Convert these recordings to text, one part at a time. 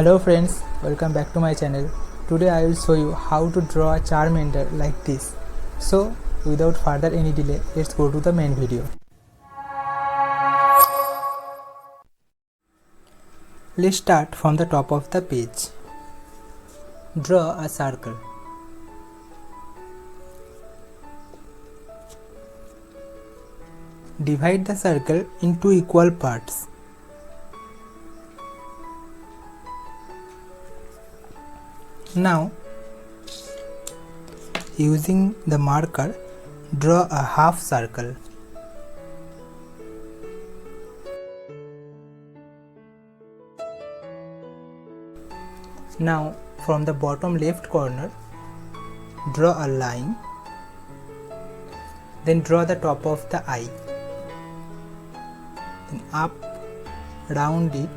Hello friends, welcome back to my channel. Today I will show you how to draw a charmander like this. So without further any delay, let's go to the main video. Let's start from the top of the page. Draw a circle. Divide the circle into equal parts. Now, using the marker, draw a half circle. Now, from the bottom left corner, draw a line. Then draw the top of the eye. Then up, round it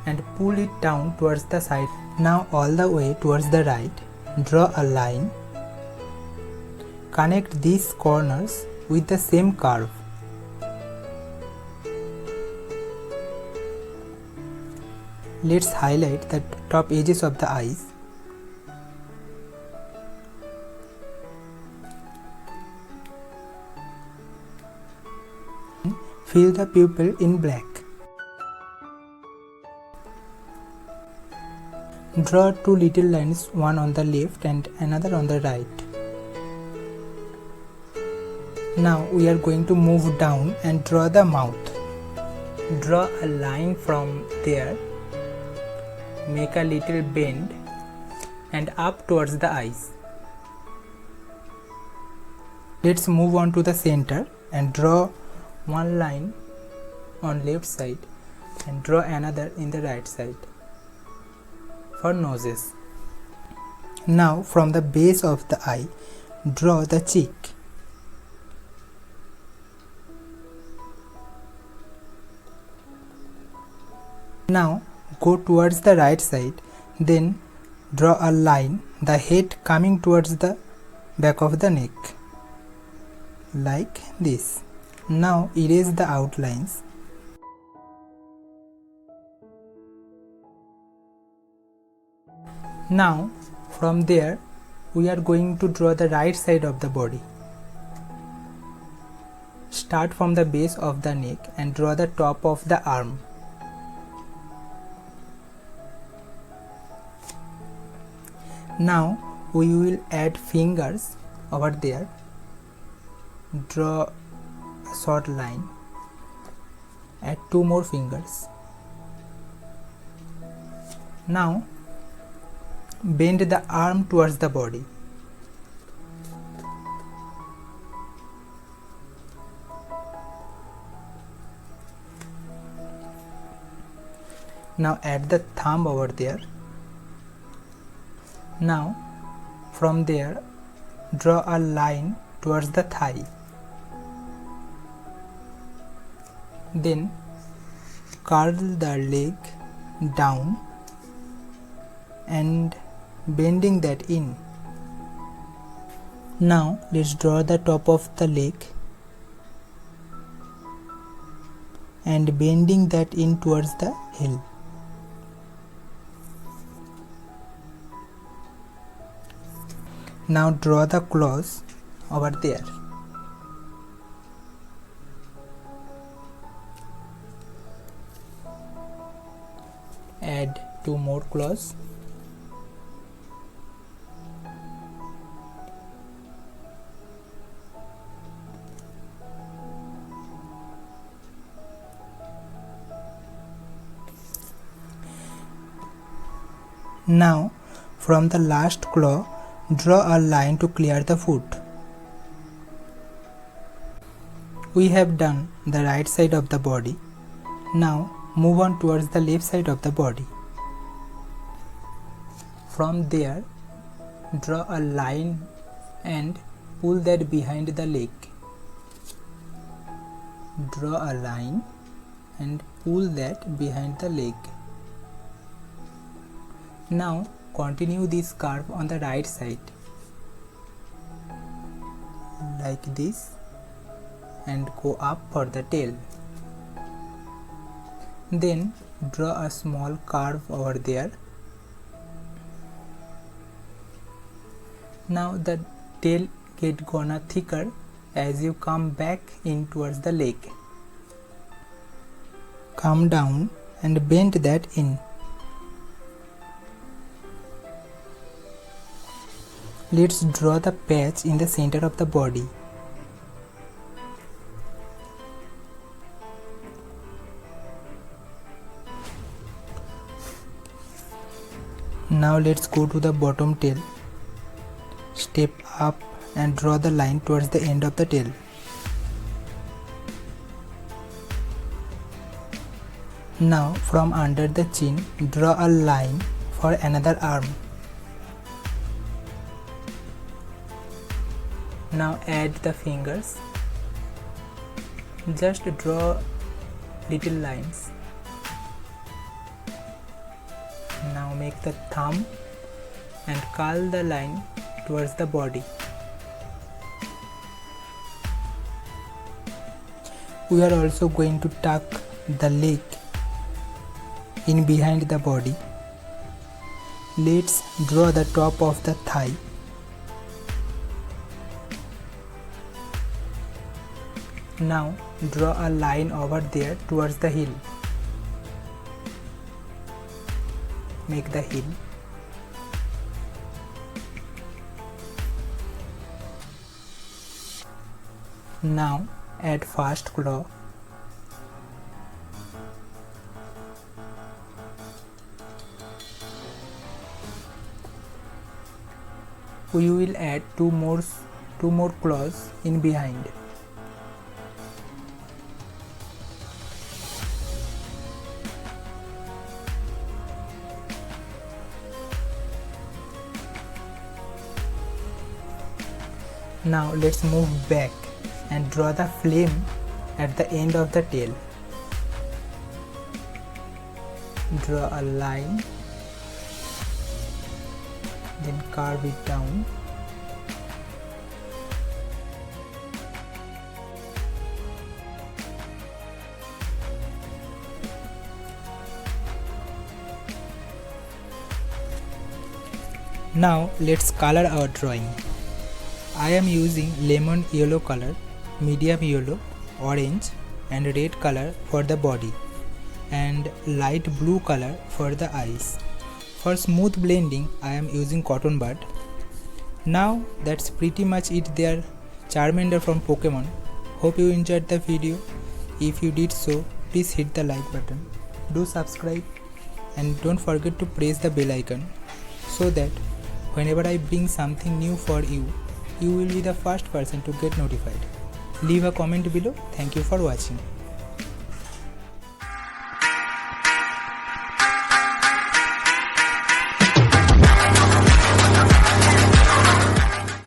and pull it down towards the side. Now all the way towards the right, draw a line. Connect these corners with the same curve. Let's highlight the top edges of the eyes. Fill the pupil in black. Draw two little lines, one on the left and another on the right. Now we are going to move down and draw the mouth. Draw a line from there, make a little bend and up towards the eyes. Let's move on to the center and draw one line on left side and draw another in the right side for noses. Now from the base of the eye, draw the cheek. Now go towards the right side, then draw a line, the head coming towards the back of the neck, like this. Now erase the outlines. Now from there we are going to draw the right side of the body. Start from the base of the neck and draw the top of the arm. Now we will add fingers over there. Draw a short line. Add two more fingers. Now bend the arm towards the body. Now add the thumb over there. Now from there draw a line towards the thigh. Then curl the leg down and bending that in. Now let's draw the top of the leg and bending that in towards the heel. Now draw the claws over there. Add two more claws. Now from the last claw, draw a line to clear the foot. We have done the right side of the body. Now move on towards the left side of the body. From there, draw a line and pull that behind the leg. Draw a line and pull that behind the leg. Now continue this curve on the right side like this and go up for the tail. Then draw a small curve over there Now the tail get gonna thicker as you come back in towards the lake. Come down and bend that in. Let's draw the patch in the center of the body. Now let's go to the bottom tail. Step up and draw the line towards the end of the tail. Now from under the chin, draw a line for another arm. Now add the fingers. Just draw little lines. Now make the thumb and curl the line towards the body. We are also going to tuck the leg in behind the body. Let's draw the top of the thigh. Now draw a line over there towards the heel. Make the heel. Now add first claw. We will add two more claws in behind. Now let's move back and draw the flame at the end of the tail. Draw a line, then carve it down. Now let's color our drawing. I am using lemon yellow color, medium yellow, orange and red color for the body and light blue color for the eyes. For smooth blending I am using cotton bud. Now that's pretty much it there, Charmander from Pokemon. Hope you enjoyed the video. If you did so, please hit the like button. Do subscribe and don't forget to press the bell icon so that whenever I bring something new for you, you will be the first person to get notified. Leave a comment below. Thank you for watching.